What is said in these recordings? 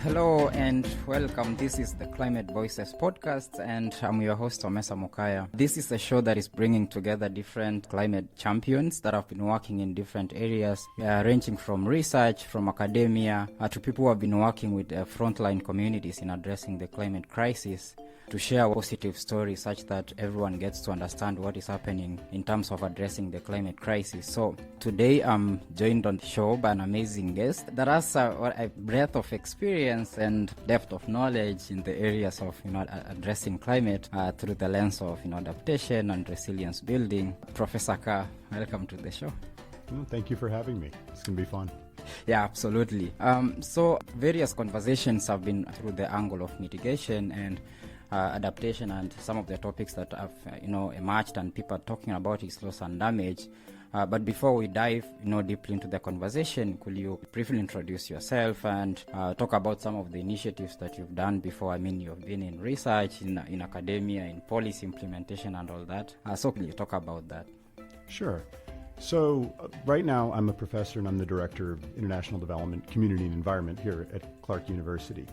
Hello and welcome. This is the Climate Voices podcast and I'm your host, Omesa Mukaya. This is a show that is bringing together different climate champions that have been working in different areas, ranging from research, from academia, to people who have been working with frontline communities in addressing the climate crisis, to share positive stories such that everyone gets to understand what is happening in terms of addressing the climate crisis. So today I'm joined on the show by an amazing guest that has a breadth of experience and depth of knowledge in the areas of addressing climate through the lens of adaptation and resilience building. Professor Carr, welcome to the show. Thank you for having me. It's going to be fun. Yeah, absolutely. So various conversations have been through the angle of mitigation and adaptation, and some of the topics that have emerged and people are talking about is loss and damage. But before we dive deeply into the conversation, could you briefly introduce yourself and talk about some of the initiatives that you've done before? I mean, you've been in research, in academia, in policy implementation and all that. So can you talk about that? Sure. So right now I'm a professor and I'm the director of international development, community and environment here at Clark University.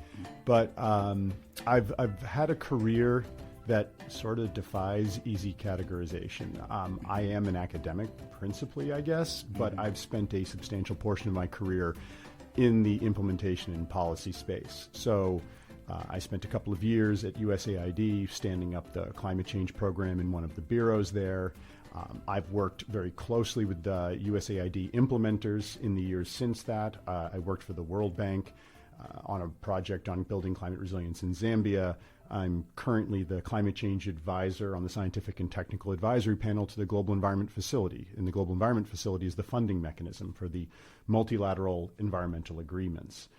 But I've had a career that sort of defies easy categorization. I am an academic principally, I guess, but I've spent a substantial portion of my career in the implementation and policy space. So I spent a couple of years at USAID standing up the climate change program in one of the bureaus there. I've worked very closely with the USAID implementers in the years since that. I worked for the World Bank on a project on building climate resilience in Zambia. I'm currently the climate change advisor on the scientific and technical advisory panel to the Global Environment Facility. And the Global Environment Facility is the funding mechanism for the multilateral environmental agreements.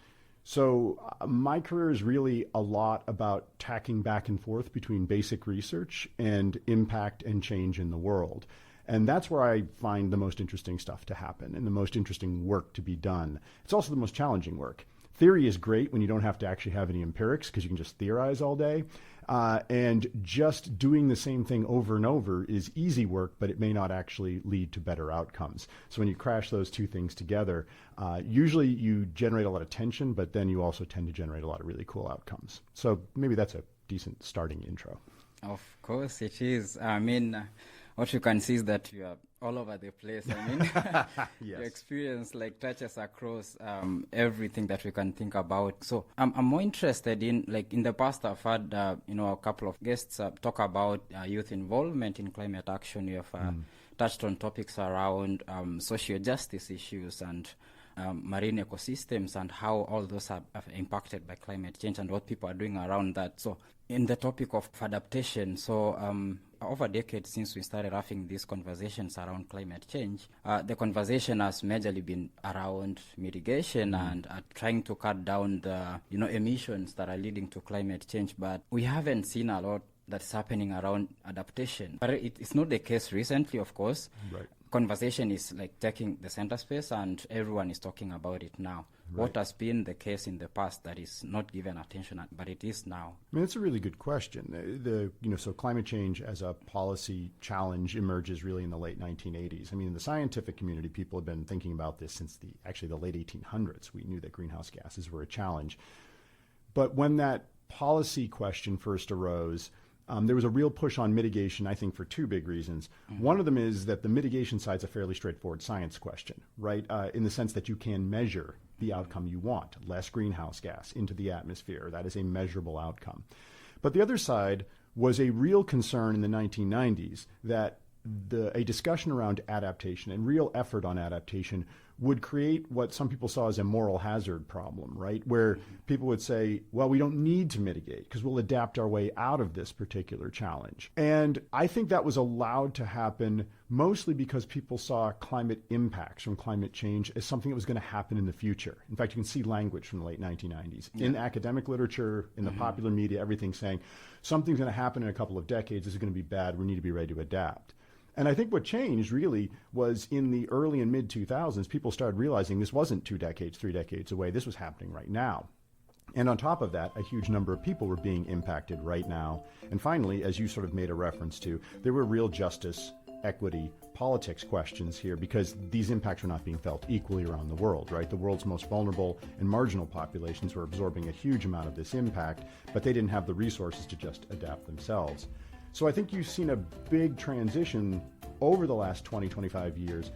So my career is really a lot about tacking back and forth between basic research and impact and change in the world. And that's where I find the most interesting stuff to happen and the most interesting work to be done. It's also the most challenging work. Theory is great when you don't have to actually have any empirics because you can just theorize all day. And just doing the same thing over and over is easy work, but it may not actually lead to better outcomes. So when you crash those two things together, usually you generate a lot of tension, but then you also tend to generate a lot of really cool outcomes. So maybe that's a decent starting intro. Of course it is. I mean, what you can see is that you are all over the place. I mean, Yes. Your experience touches across everything that we can think about. So I'm more interested in, in the past I've had, a couple of guests talk about youth involvement in climate action. You have touched on topics around social justice issues and marine ecosystems and how all those are impacted by climate change and what people are doing around that. So in the topic of adaptation, over decades since we started having these conversations around climate change, the conversation has majorly been around mitigation and trying to cut down the emissions that are leading to climate change. But we haven't seen a lot that's happening around adaptation. But it's not the case recently, of course. Right. Conversation is taking the center space and everyone is talking about it now. Right. What has been the case in the past that is not given attention, but it is now? I mean, it's a really good question. So climate change as a policy challenge emerges really in the late 1980s. I mean, in the scientific community, people have been thinking about this since the late 1800s. We knew that greenhouse gases were a challenge. But when that policy question first arose, there was a real push on mitigation, I think, for two big reasons. One of them is that the mitigation side is a fairly straightforward science question, right? In the sense that you can measure the outcome you want, less greenhouse gas into the atmosphere. That is a measurable outcome. But the other side was a real concern in the 1990s that a discussion around adaptation and real effort on adaptation would create what some people saw as a moral hazard problem, right? Where people would say, well, we don't need to mitigate because we'll adapt our way out of this particular challenge. And I think that was allowed to happen mostly because people saw climate impacts from climate change as something that was going to happen in the future. In fact, you can see language from the late 1990s. In academic literature, in the popular media, everything saying something's going to happen in a couple of decades, this is going to be bad, we need to be ready to adapt. And I think what changed really was in the early and mid-2000s, people started realizing this wasn't 2 decades, 3 decades away. This was happening right now. And on top of that, a huge number of people were being impacted right now. And finally, as you sort of made a reference to, there were real justice equity politics questions here, because these impacts are not being felt equally around the world, right? The world's most vulnerable and marginal populations were absorbing a huge amount of this impact, but they didn't have the resources to just adapt themselves. So I think you've seen a big transition over the last 20, 25 years,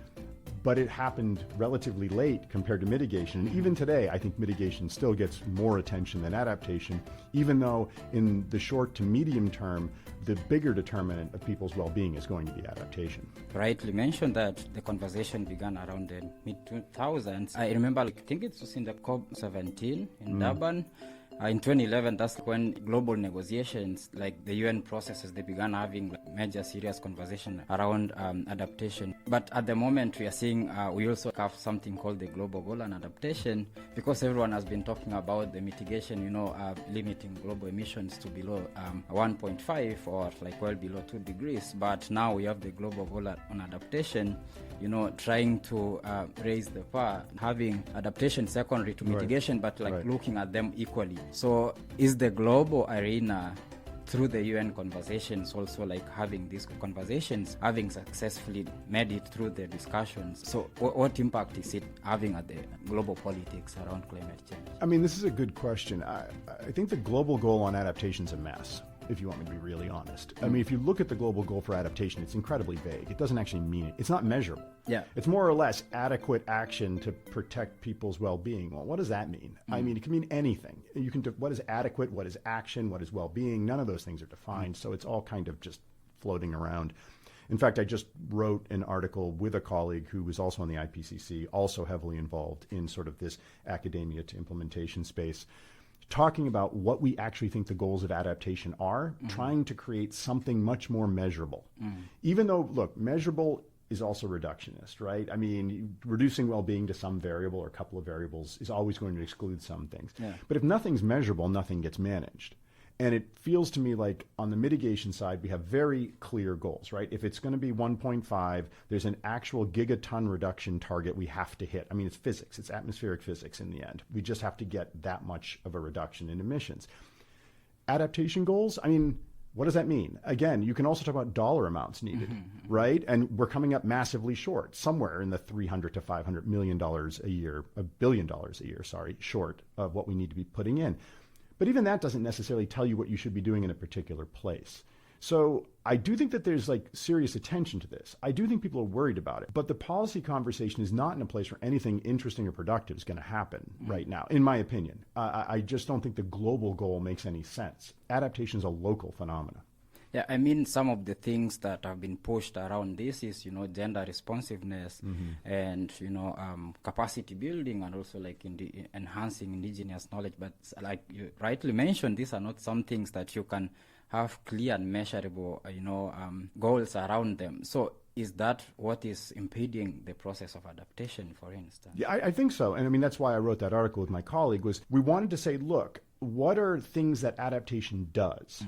but it happened relatively late compared to mitigation. And even today, I think mitigation still gets more attention than adaptation, even though in the short to medium term, the bigger determinant of people's well-being is going to be adaptation. Rightly mentioned that the conversation began around the mid-2000s. I remember, I think it was in the COP17 in Durban. In 2011, that's when global negotiations, like the UN processes, they began having major serious conversation around adaptation. But at the moment, we are seeing we also have something called the global goal on adaptation, because everyone has been talking about the mitigation, limiting global emissions to below 1.5 or like well below 2 degrees. But now we have the global goal on adaptation, trying to raise the bar, having adaptation secondary to mitigation, but looking at them equally. So is the global arena through the UN conversations also like having these conversations, having successfully made it through the discussions? So what impact is it having at the global politics around climate change? I mean, this is a good question. I think the global goal on adaptation is a mess, if you want me to be really honest. I mean, if you look at the global goal for adaptation, it's incredibly vague. It doesn't actually mean it. It's not measurable. Yeah. It's more or less adequate action to protect people's well-being. Well, what does that mean? I mean, it can mean anything. You can what is adequate, what is action, what is well-being? None of those things are defined, so it's all kind of just floating around. In fact, I just wrote an article with a colleague who was also on the IPCC, also heavily involved in sort of this academia to implementation space, talking about what we actually think the goals of adaptation are, trying to create something much more measurable. Even though, look, measurable is also reductionist, right? I mean, reducing well-being to some variable or a couple of variables is always going to exclude some things. Yeah. But if nothing's measurable, nothing gets managed. And it feels to me like on the mitigation side, we have very clear goals, right? If it's going to be 1.5, there's an actual gigaton reduction target we have to hit. I mean, it's physics, it's atmospheric physics in the end. We just have to get that much of a reduction in emissions. Adaptation goals, I mean, what does that mean? Again, you can also talk about dollar amounts needed, right? And we're coming up massively short, somewhere in the $300 to $500 million a year, $1 billion a year, short of what we need to be putting in. But even that doesn't necessarily tell you what you should be doing in a particular place. So I do think that there's like serious attention to this. I do think people are worried about it. But the policy conversation is not in a place where anything interesting or productive is going to happen right now, in my opinion. I just don't think the global goal makes any sense. Adaptation is a local phenomenon. Yeah, I mean, some of the things that have been pushed around this is, gender responsiveness and, capacity building, and also like enhancing indigenous knowledge. But like you rightly mentioned, these are not some things that you can have clear and measurable, goals around them. So is that what is impeding the process of adaptation, for instance? Yeah, I think so. And I mean, that's why I wrote that article with my colleague, was we wanted to say, look, what are things that adaptation does,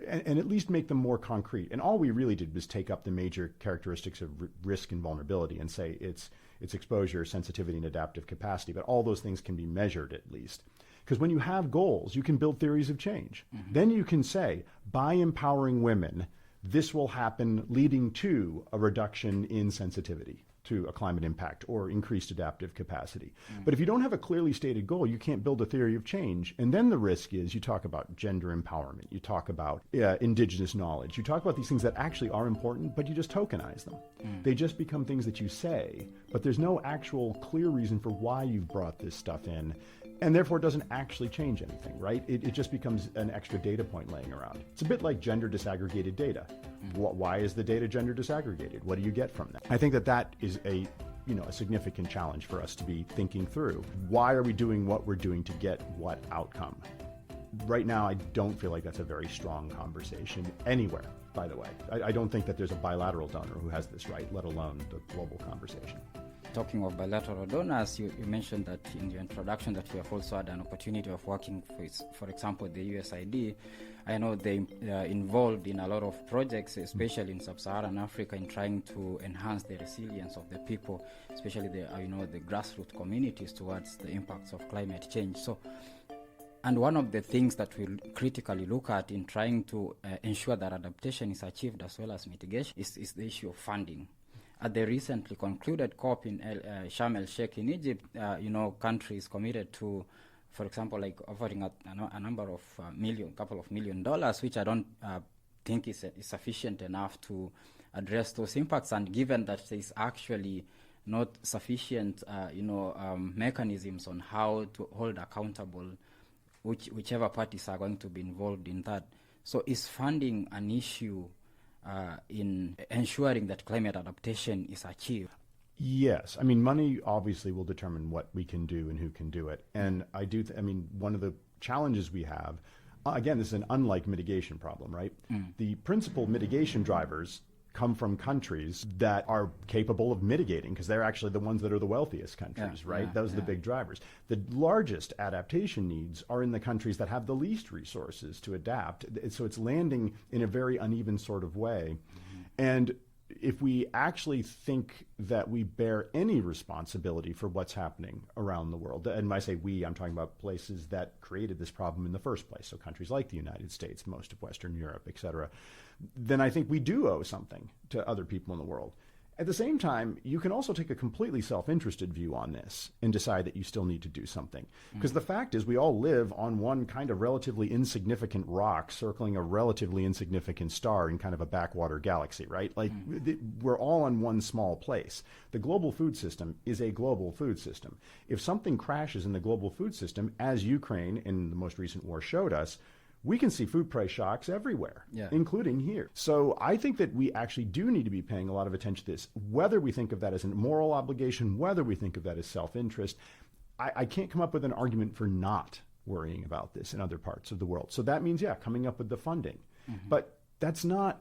and at least make them more concrete. And all we really did was take up the major characteristics of risk and vulnerability and say it's exposure, sensitivity, and adaptive capacity. But all those things can be measured at least. Because when you have goals, you can build theories of change. Then you can say, by empowering women, this will happen, leading to a reduction in sensitivity to a climate impact or increased adaptive capacity. But if you don't have a clearly stated goal, you can't build a theory of change. And then the risk is you talk about gender empowerment, you talk about indigenous knowledge, you talk about these things that actually are important, but you just tokenize them. They just become things that you say, but there's no actual clear reason for why you've brought this stuff in. And therefore, it doesn't actually change anything, right? It just becomes an extra data point laying around. It's a bit like gender disaggregated data. Why is the data gender disaggregated? What do you get from that? I think that is a significant challenge for us to be thinking through. Why are we doing what we're doing to get what outcome? Right now, I don't feel like that's a very strong conversation anywhere, by the way. I don't think that there's a bilateral donor who has this right, let alone the global conversation. Talking of bilateral donors, you mentioned that in your introduction that you have also had an opportunity of working with, for example, the USAID. I know they involved in a lot of projects, especially in sub-Saharan Africa, in trying to enhance the resilience of the people, especially the grassroots communities towards the impacts of climate change. So And one of the things that we'll critically look at in trying to ensure that adaptation is achieved as well as mitigation is the issue of funding. At the recently concluded COP in Sharm el-Sheikh in Egypt, countries committed to, for example, like offering a number of couple of $1 million, which I don't think is sufficient enough to address those impacts. And given that there is actually not sufficient, mechanisms on how to hold accountable whichever parties are going to be involved in that. So is funding an issue in ensuring that climate adaptation is achieved? Yes. I mean, money obviously will determine what we can do and who can do it. And one of the challenges we have, again, this is an unlike mitigation problem, right? The principal mitigation drivers come from countries that are capable of mitigating, because they're actually the ones that are the wealthiest countries, right? Those are the big drivers. The largest adaptation needs are in the countries that have the least resources to adapt. So it's landing in a very uneven sort of way. And if we actually think that we bear any responsibility for what's happening around the world, and when I say we, I'm talking about places that created this problem in the first place, so countries like the United States, most of Western Europe, et cetera, then I think we do owe something to other people in the world. At the same time, you can also take a completely self-interested view on this and decide that you still need to do something. Because the fact is, we all live on one kind of relatively insignificant rock circling a relatively insignificant star in kind of a backwater galaxy, right? Like, we're all on one small place. The global food system is a global food system. If something crashes in the global food system, as Ukraine in the most recent war showed us, we can see food price shocks everywhere, including here. So I think that we actually do need to be paying a lot of attention to this, whether we think of that as a moral obligation, whether we think of that as self-interest. I can't come up with an argument for not worrying about this in other parts of the world. So that means, coming up with the funding. But that's not...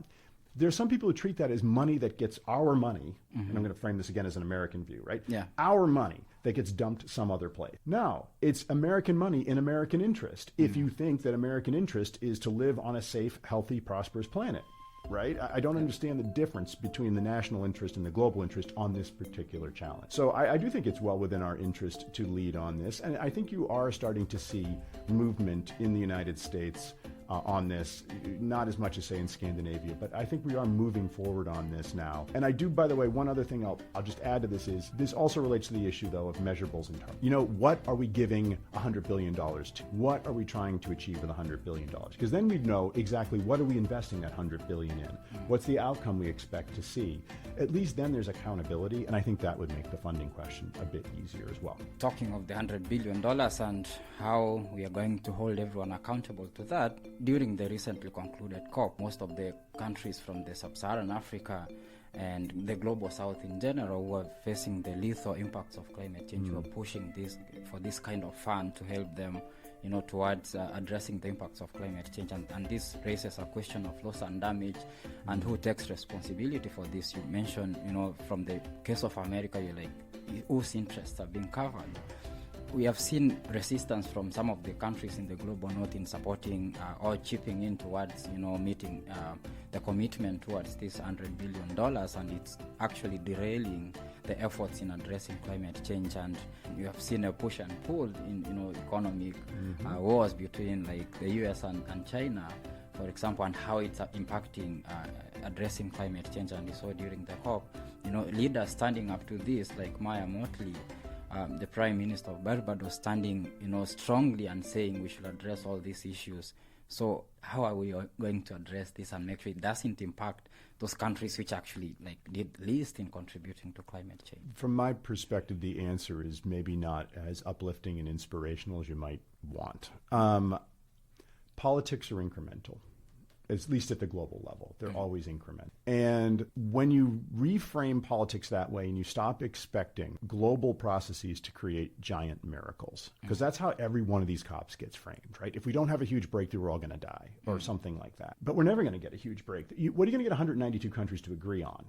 There's some people who treat that as money that gets our money, and I'm going to frame this again as an American view, right? Our money that gets dumped some other place. No, it's American money in American interest, if you think that American interest is to live on a safe, healthy, prosperous planet, right? I don't understand the difference between the national interest and the global interest on this particular challenge. So I do think it's well within our interest to lead on this, and I think you are starting to see movement in the United States on this, not as much as, say, in Scandinavia, but I think we are moving forward on this now. And I do, by the way, one other thing I'll just add to this is, this also relates to the issue, though, of measurables and targets. What are we giving $100 billion to? What are we trying to achieve with $100 billion? Because then we'd know exactly what are we investing that $100 billion in? What's the outcome we expect to see? At least then there's accountability, and I think that would make the funding question a bit easier as well. Talking of the $100 billion and how we are going to hold everyone accountable to that, during the recently concluded COP, most of the countries from the sub-Saharan Africa and the global south in general were facing the lethal impacts of climate change, were pushing for this kind of fund to help them, towards addressing the impacts of climate change. And this raises a question of loss and damage and who takes responsibility for this. You mentioned, from the case of America, you're like, whose interests are being covered? We have seen resistance from some of the countries in the global north in supporting or chipping in towards, meeting the commitment towards this $100 billion, and it's actually derailing the efforts in addressing climate change. And you have seen a push and pull in, economic wars between, like, the US and China, for example, and how it's impacting addressing climate change. And we saw during the COP, leaders standing up to this, like Maya Motley, the Prime Minister of Barbados, standing, strongly and saying we should address all these issues. So how are we going to address this and make sure it doesn't impact those countries which actually, like, did least in contributing to climate change? From my perspective, the answer is maybe not as uplifting and inspirational as you might want. Politics are incremental. At least at the global level. They're always incremental. And when you reframe politics that way and you stop expecting global processes to create giant miracles, because that's how every one of these COPs gets framed, right? If we don't have a huge breakthrough, we're all going to die, or something like that. But we're never going to get a huge breakthrough. What are you going to get 192 countries to agree on?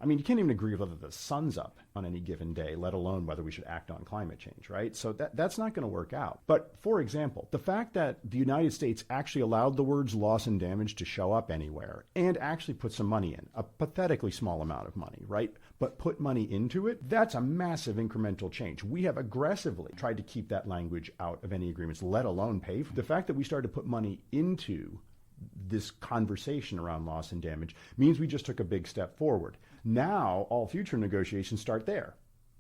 I mean, you can't even agree whether the sun's up on any given day, let alone whether we should act on climate change, right? So that's not going to work out. But for example, the fact that the United States actually allowed the words loss and damage to show up anywhere and actually put some money in, a pathetically small amount of money, right? But put money into it, that's a massive incremental change. We have aggressively tried to keep that language out of any agreements, let alone pay for it. The fact that we started to put money into this conversation around loss and damage means we just took a big step forward. Now, all future negotiations start there.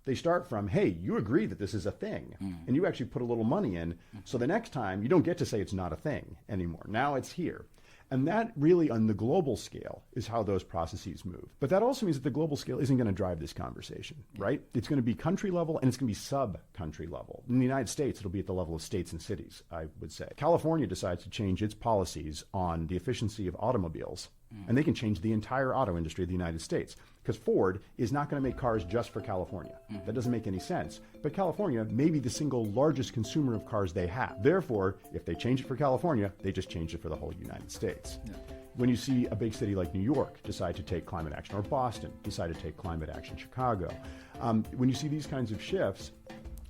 They start from, hey, you agree that this is a thing, and you actually put a little money in, so the next time you don't get to say it's not a thing anymore. Now it's here. And that really, on the global scale, is how those processes move. But that also means that the global scale isn't going to drive this conversation, right? It's going to be country level, and it's going to be sub-country level. In the United States, it'll be at the level of states and cities, I would say. California decides to change its policies on the efficiency of automobiles, and they can change the entire auto industry of the United States, because Ford is not going to make cars just for California. That doesn't make any sense. But California may be the single largest consumer of cars they have. Therefore, if they change it for California, they just change it for the whole United States. Yeah. When you see a big city like New York decide to take climate action, or Boston decide to take climate action, Chicago, when you see these kinds of shifts,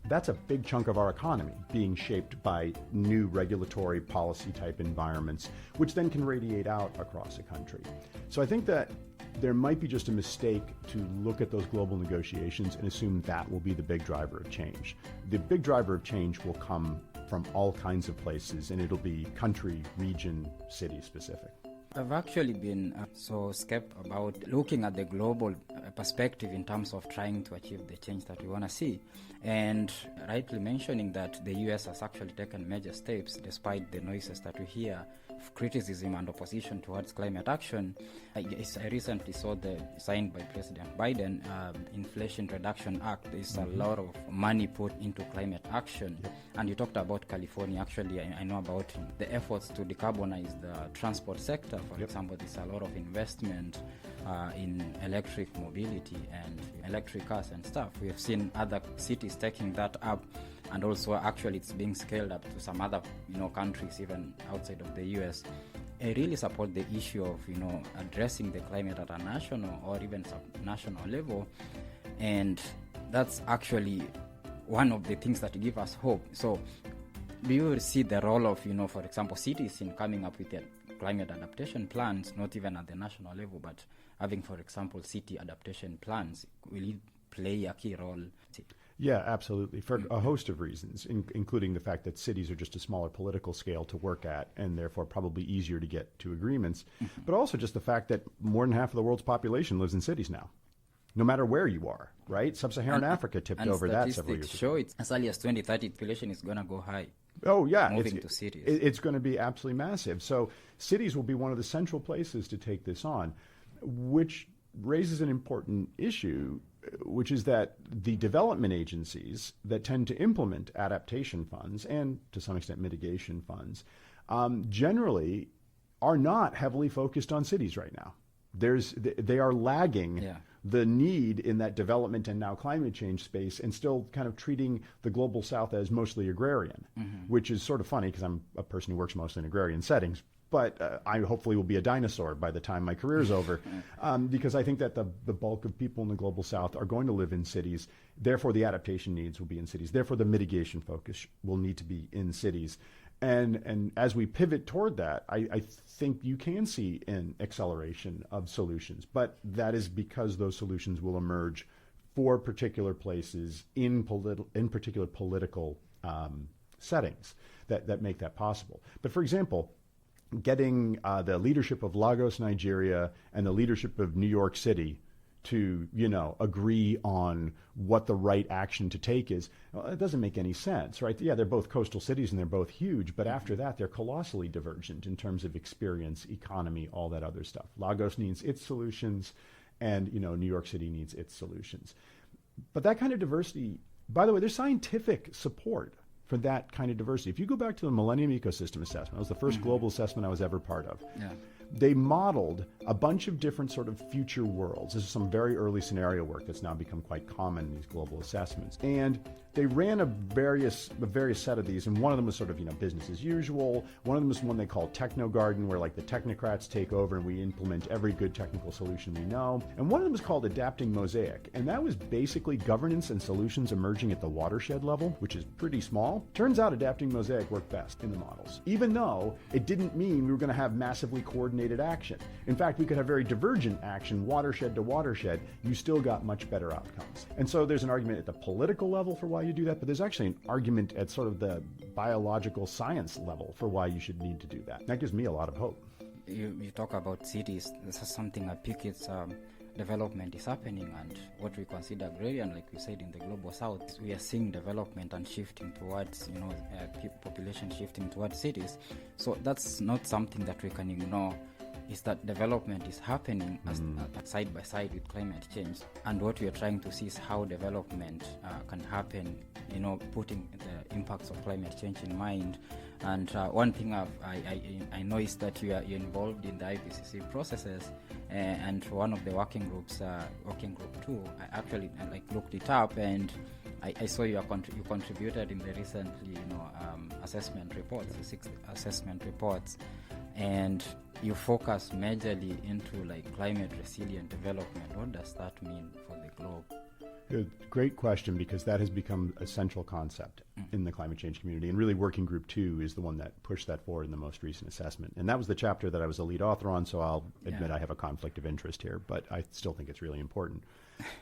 that's a big chunk of our economy being shaped by new regulatory policy type environments, which then can radiate out across a country. So I think that there might be just a mistake to look at those global negotiations and assume that will be the big driver of change. The big driver of change will come from all kinds of places, and it'll be country, region, city specific. I've actually been so skeptical about looking at the global perspective in terms of trying to achieve the change that we want to see. And rightly mentioning that the US has actually taken major steps despite the noises that we hear of criticism and opposition towards climate action. I recently saw the signed by President Biden Inflation Reduction Act. There's a lot of money put into climate action. And you talked about California. Actually, I know about the efforts to decarbonize the transport sector. For example, there's a lot of investment in electric mobility and electric cars and stuff. We have seen other cities taking that up, and also actually it's being scaled up to some other countries even outside of the US. I really support the issue of addressing the climate at a national or even sub-national level, and that's actually one of the things that give us hope. So do you see the role of for example, cities in coming up with their climate adaptation plans, not even at the national level, but having, for example, city adaptation plans? Will it play a key role? Yeah, absolutely, for a host of reasons, including the fact that cities are just a smaller political scale to work at, and therefore probably easier to get to agreements, but also just the fact that more than half of the world's population lives in cities now, no matter where you are, right? Sub-Saharan Africa tipped over that several years ago. Show it's as early as 2030, population is going to go high. Oh, yeah. Moving to cities. It's going to be absolutely massive. So cities will be one of the central places to take this on, which raises an important issue, which is that the development agencies that tend to implement adaptation funds and to some extent mitigation funds generally are not heavily focused on cities right now. They are lagging the need in that development and now climate change space, and still kind of treating the global south as mostly agrarian, which is sort of funny because I'm a person who works mostly in agrarian settings. But I hopefully will be a dinosaur by the time my career is over, because I think that the bulk of people in the global south are going to live in cities. Therefore, the adaptation needs will be in cities. Therefore, the mitigation focus will need to be in cities. And as we pivot toward that, I think you can see an acceleration of solutions. But that is because those solutions will emerge for particular places in particular political settings that make that possible. But for example, getting the leadership of Lagos, Nigeria, and the leadership of New York City to, agree on what the right action to take is, well, it doesn't make any sense, right? Yeah, they're both coastal cities and they're both huge, but after that, they're colossally divergent in terms of experience, economy, all that other stuff. Lagos needs its solutions, and, New York City needs its solutions. But that kind of diversity, by the way, there's scientific support for that kind of diversity. If you go back to the Millennium Ecosystem Assessment, it was the first global assessment I was ever part of. Yeah. they modeled a bunch of different sort of future worlds. This is some very early scenario work that's now become quite common in these global assessments. And they ran a various set of these, and one of them was sort of, business as usual. One of them was one they call Techno Garden, where like the technocrats take over and we implement every good technical solution we know. And one of them was called Adapting Mosaic, and that was basically governance and solutions emerging at the watershed level, which is pretty small. Turns out Adapting Mosaic worked best in the models, even though it didn't mean we were going to have massively coordinated action. In fact, we could have very divergent action, watershed to watershed. You still got much better outcomes. And so there's an argument at the political level for why you do that, but there's actually an argument at sort of the biological science level for why you should need to do that. That gives me a lot of hope. You talk about cities. This is something I pick. It's development is happening, and what we consider agrarian, like we said in the global south, we are seeing development and shifting towards, population shifting towards cities. So that's not something that we can ignore. Is that development is happening side by side with climate change, and what we are trying to see is how development can happen, putting the impacts of climate change in mind. And one thing I know is that you're involved in the IPCC processes, and one of the working groups, working group 2, I actually looked it up, and I saw you contributed in the recently assessment reports, the 6 assessment reports, and you focus majorly into climate resilient development. What does that mean for the globe? Great question, because that has become a central concept in the climate change community, and really Working Group 2 is the one that pushed that forward in the most recent assessment. And that was the chapter that I was the lead author on, so I'll admit I have a conflict of interest here, but I still think it's really important.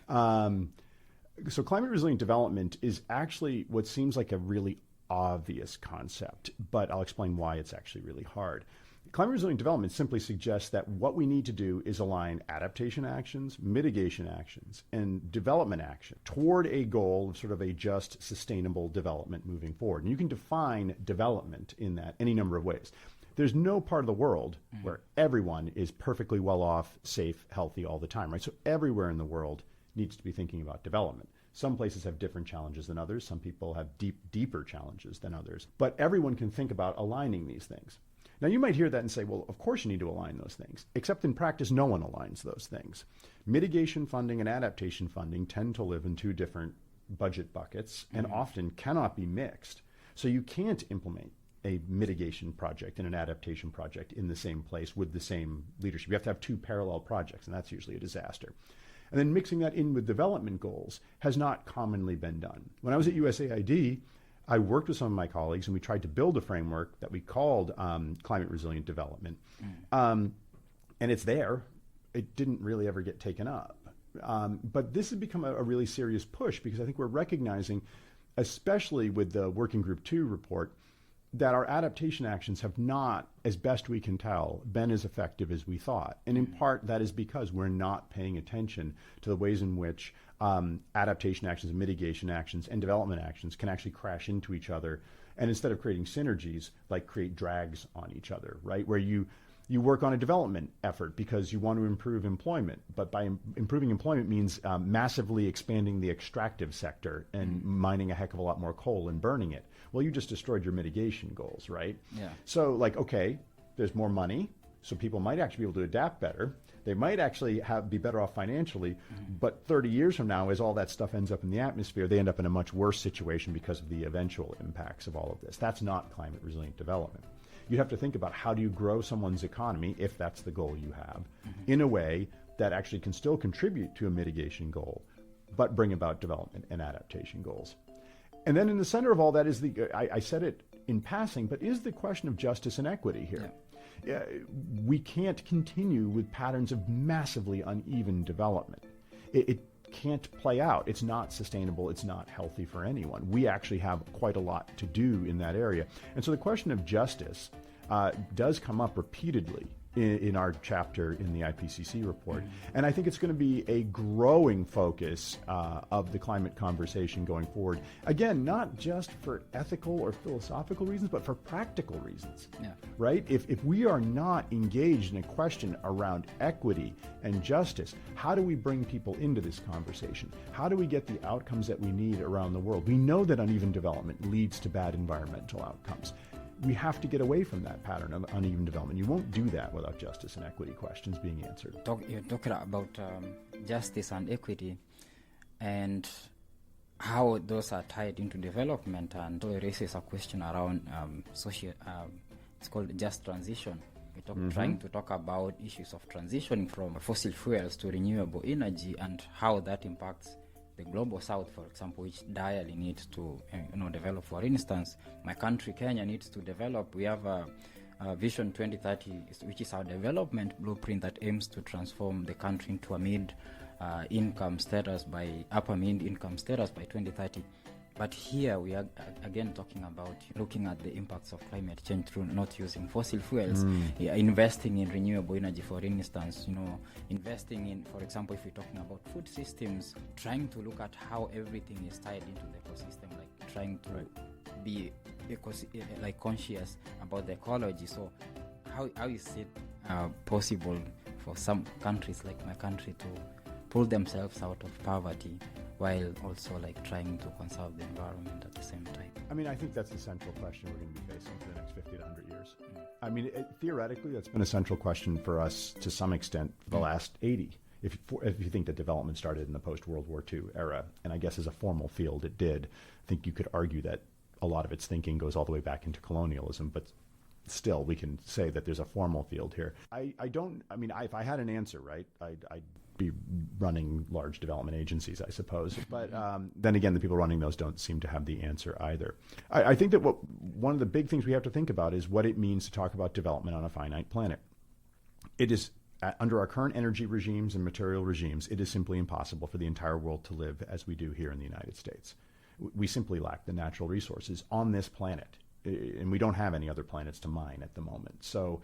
So climate resilient development is actually what seems like a really obvious concept, but I'll explain why it's actually really hard. Climate resilient development simply suggests that what we need to do is align adaptation actions, mitigation actions, and development action toward a goal of sort of a just, sustainable development moving forward. And you can define development in that any number of ways. There's no part of the world where everyone is perfectly well off, safe, healthy all the time, right? So everywhere in the world needs to be thinking about development. Some places have different challenges than others. Some people have deeper challenges than others. But everyone can think about aligning these things. Now, you might hear that and say, well, of course you need to align those things, except in practice, no one aligns those things. Mitigation funding and adaptation funding tend to live in 2 different budget buckets and often cannot be mixed. So you can't implement a mitigation project and an adaptation project in the same place with the same leadership. You have to have 2 parallel projects, and that's usually a disaster. And then mixing that in with development goals has not commonly been done. When I was at USAID, I worked with some of my colleagues, and we tried to build a framework that we called climate resilient development. And it's there. It didn't really ever get taken up. But this has become a really serious push, because I think we're recognizing, especially with the Working Group 2 report, that our adaptation actions have not, as best we can tell, been as effective as we thought. And in part, that is because we're not paying attention to the ways in which adaptation actions, mitigation actions, and development actions can actually crash into each other. And instead of creating synergies, create drags on each other, right? Where you work on a development effort because you want to improve employment. But by improving employment means massively expanding the extractive sector and mining a heck of a lot more coal and burning it. Well, you just destroyed your mitigation goals, right? Yeah. So okay, there's more money, so people might actually be able to adapt better. They might actually be better off financially, but 30 years from now, as all that stuff ends up in the atmosphere, they end up in a much worse situation because of the eventual impacts of all of this. That's not climate resilient development. You have to think about how do you grow someone's economy, if that's the goal you have, in a way that actually can still contribute to a mitigation goal, but bring about development and adaptation goals. And then in the center of all that is I said it in passing, but is the question of justice and equity here. Yeah. We can't continue with patterns of massively uneven development. It can't play out. It's not sustainable. It's not healthy for anyone. We actually have quite a lot to do in that area. And so the question of justice does come up repeatedly in our chapter in the IPCC report. And I think it's going to be a growing focus of the climate conversation going forward. Again, not just for ethical or philosophical reasons, but for practical reasons, right? If we are not engaged in a question around equity and justice, how do we bring people into this conversation? How do we get the outcomes that we need around the world? We know that uneven development leads to bad environmental outcomes. we have to get away from that pattern of uneven development. You won't do that without justice and equity questions being answered. You're talking about justice and equity and how those are tied into development, and so it raises a question around it's called just transition. We're trying to talk about issues of transitioning from fossil fuels to renewable energy and how that impacts the global south, for example, which direly needs to develop. For instance, my country, Kenya, needs to develop. We have a Vision 2030, which is our development blueprint that aims to transform the country into a upper mid-income status by 2030. But here we are again talking about looking at the impacts of climate change through not using fossil fuels, investing in renewable energy, for instance, investing in, for example, if we're talking about food systems, trying to look at how everything is tied into the ecosystem, like trying to be conscious about the ecology. So how is it possible for some countries like my country to pull themselves out of poverty while also trying to conserve the environment at the same time? I mean, I think that's the central question we're going to be facing for the next 50 to 100 years. I mean, theoretically, that's been a central question for us to some extent for the last 80. If you think that development started in the post-World War II era, and I guess as a formal field it did, I think you could argue that a lot of its thinking goes all the way back into colonialism, but still we can say that there's a formal field here. If I had an answer, right, I'd be running large development agencies, I suppose. But then again, the people running those don't seem to have the answer either. I think that one of the big things we have to think about is what it means to talk about development on a finite planet. It is, under our current energy regimes and material regimes, it is simply impossible for the entire world to live as we do here in the United States. We simply lack the natural resources on this planet, and we don't have any other planets to mine at the moment. So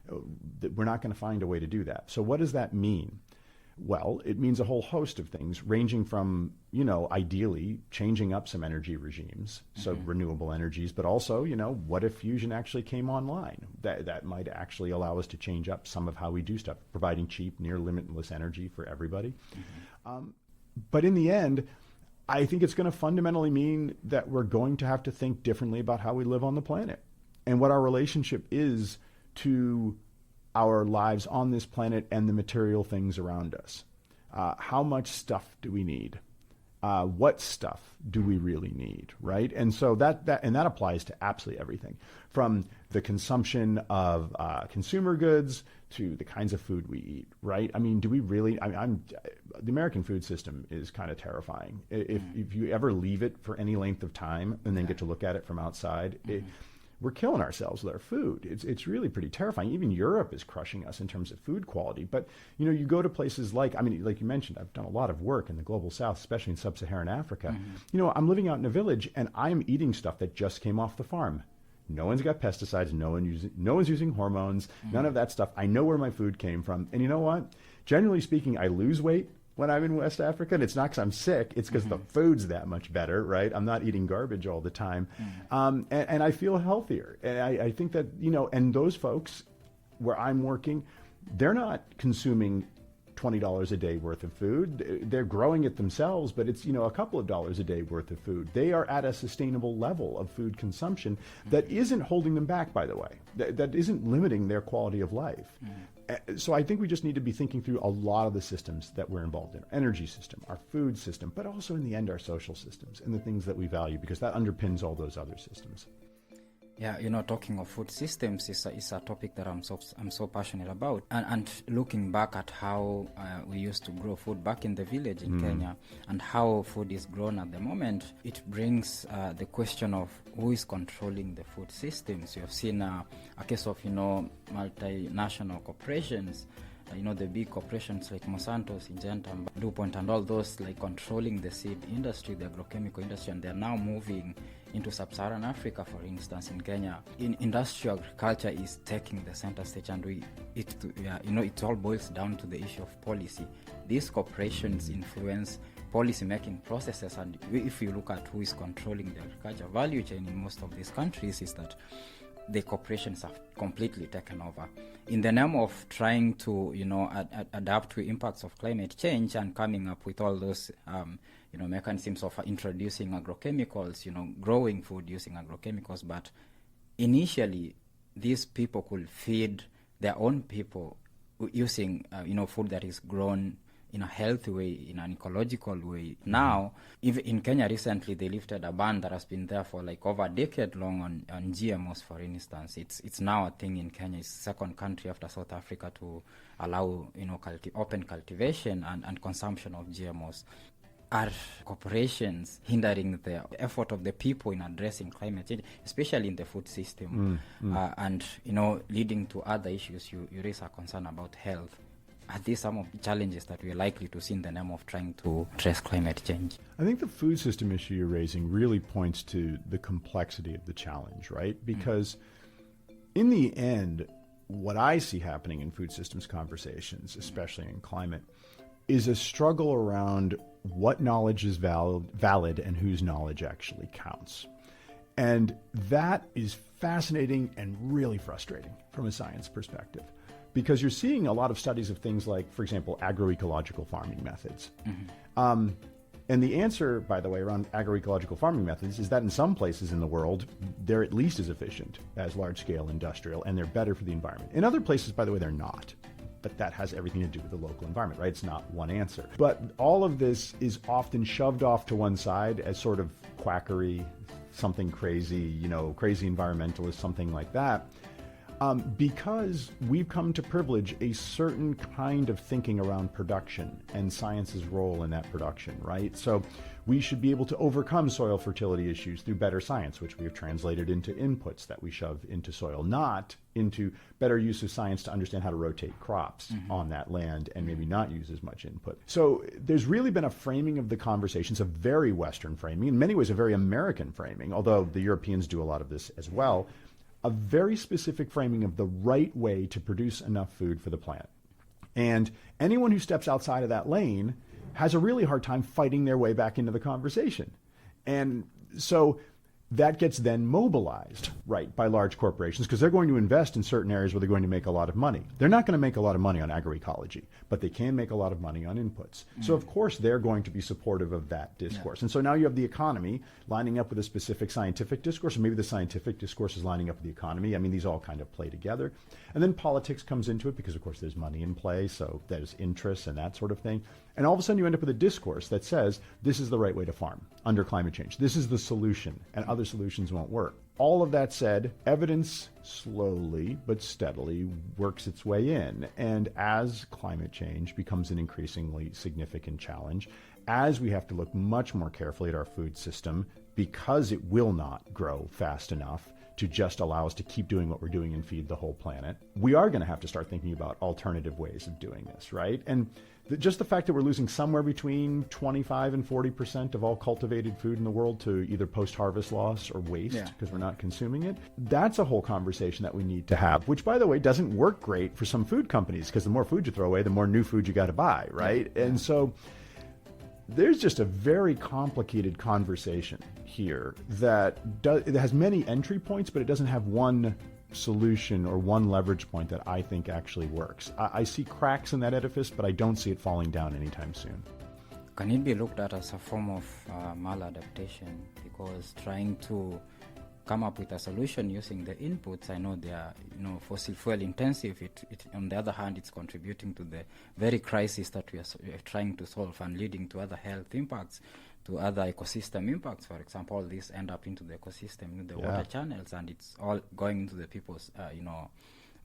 we're not going to find a way to do that. So what does that mean? Well, it means a whole host of things, ranging from, ideally changing up some energy regimes, so renewable energies, but also, what if fusion actually came online? That might actually allow us to change up some of how we do stuff, providing cheap, near limitless energy for everybody. But in the end, I think it's going to fundamentally mean that we're going to have to think differently about how we live on the planet and what our relationship is to our lives on this planet and the material things around us. How much stuff do we need? What stuff do we really need, right? And so that applies to absolutely everything, from the consumption of consumer goods to the kinds of food we eat, right? I mean, do we really? The American food system is kind of terrifying. If you ever leave it for any length of time and then get to look at it from outside, we're killing ourselves with our food. It's really pretty terrifying. Even Europe is crushing us in terms of food quality. But, you go to places like you mentioned, I've done a lot of work in the global south, especially in sub-Saharan Africa. I'm living out in a village and I'm eating stuff that just came off the farm. No one's got pesticides. No one's using hormones. None of that stuff. I know where my food came from. And you know what? Generally speaking, I lose weight when I'm in West Africa, and it's not because I'm sick, it's because the food's that much better, right? I'm not eating garbage all the time. And I feel healthier. And I think that, and those folks where I'm working, they're not consuming $20 a day worth of food. They're growing it themselves, but it's, a couple of dollars a day worth of food. They are at a sustainable level of food consumption that isn't holding them back, by the way, that isn't limiting their quality of life. So I think we just need to be thinking through a lot of the systems that we're involved in, our energy system, our food system, but also in the end, our social systems and the things that we value, because that underpins all those other systems. Yeah, talking of food systems is a topic that I'm so passionate about. And looking back at how we used to grow food back in the village in Kenya and how food is grown at the moment, it brings the question of who is controlling the food systems. You have seen a case of, multinational corporations, the big corporations like Monsanto, Syngenta, DuPont, and all those controlling the seed industry, the agrochemical industry, and they're now moving into sub-Saharan Africa, for instance, in Kenya. Industrial agriculture is taking the center stage, and it all boils down to the issue of policy. These corporations influence policy-making processes, and if you look at who is controlling the agriculture value chain in most of these countries, is that the corporations have completely taken over. In the name of trying to, adapt to impacts of climate change and coming up with all those, mechanisms of introducing agrochemicals, growing food using agrochemicals, but initially these people could feed their own people using food that is grown in a healthy way, in an ecological way. Now, even in Kenya recently, they lifted a ban that has been there for like over a decade long on GMOs, for instance. It's now a thing in Kenya. It's the second country after South Africa to allow open cultivation and consumption of GMOs. Are corporations hindering the effort of the people in addressing climate change, especially in the food system, and leading to other issues? You raise a concern about health. Are these some of the challenges that we're likely to see in the name of trying to address climate change? I think the food system issue you're raising really points to the complexity of the challenge, right? Because in the end, what I see happening in food systems conversations, especially in climate, is a struggle around what knowledge is valid and whose knowledge actually counts. And that is fascinating and really frustrating from a science perspective, because you're seeing a lot of studies of things like, for example, agroecological farming methods. And the answer, by the way, around agroecological farming methods is that in some places in the world, they're at least as efficient as large-scale industrial, and they're better for the environment. In other places, by the way, they're not. But that has everything to do with the local environment, right? It's not one answer. But all of this is often shoved off to one side as sort of quackery, something crazy, crazy environmentalist, something like that. Because we've come to privilege a certain kind of thinking around production and science's role in that production, right? So we should be able to overcome soil fertility issues through better science, which we have translated into inputs that we shove into soil, not into better use of science to understand how to rotate crops on that land and maybe not use as much input. So there's really been a framing of the conversations, a very Western framing, in many ways a very American framing, although the Europeans do a lot of this as well, a very specific framing of the right way to produce enough food for the planet. And anyone who steps outside of that lane has a really hard time fighting their way back into the conversation. And so that gets then mobilized, right, by large corporations, because they're going to invest in certain areas where they're going to make a lot of money. They're not going to make a lot of money on agroecology, but they can make a lot of money on inputs. So of course they're going to be supportive of that discourse. And so now you have the economy lining up with a specific scientific discourse, or maybe the scientific discourse is lining up with the economy. I mean, these all kind of play together. And then politics comes into it because of course there's money in play, so there's interests and that sort of thing. And all of a sudden you end up with a discourse that says this is the right way to farm under climate change. This is the solution, and other solutions won't work. All of that said, evidence slowly but steadily works its way in. And as climate change becomes an increasingly significant challenge, as we have to look much more carefully at our food system because it will not grow fast enough to just allow us to keep doing what we're doing and feed the whole planet, we are going to have to start thinking about alternative ways of doing this, right? And just the fact that we're losing somewhere between 25 and 40% of all cultivated food in the world to either post-harvest loss or waste because we're not consuming it, that's a whole conversation that we need to have, which, by the way, doesn't work great for some food companies, because the more food you throw away, the more new food you got to buy, right? And so there's just a very complicated conversation here that it has many entry points, but it doesn't have one solution or one leverage point that I think actually works. I see cracks in that edifice, but I don't see it falling down anytime soon. Can it be looked at as a form of maladaptation? Because trying to come up with a solution using the inputs, I know they are fossil fuel intensive. It on the other hand, it's contributing to the very crisis that we are trying to solve and leading to other health impacts, to other ecosystem impacts. For example, all these end up into the ecosystem, the water channels, and it's all going into the people's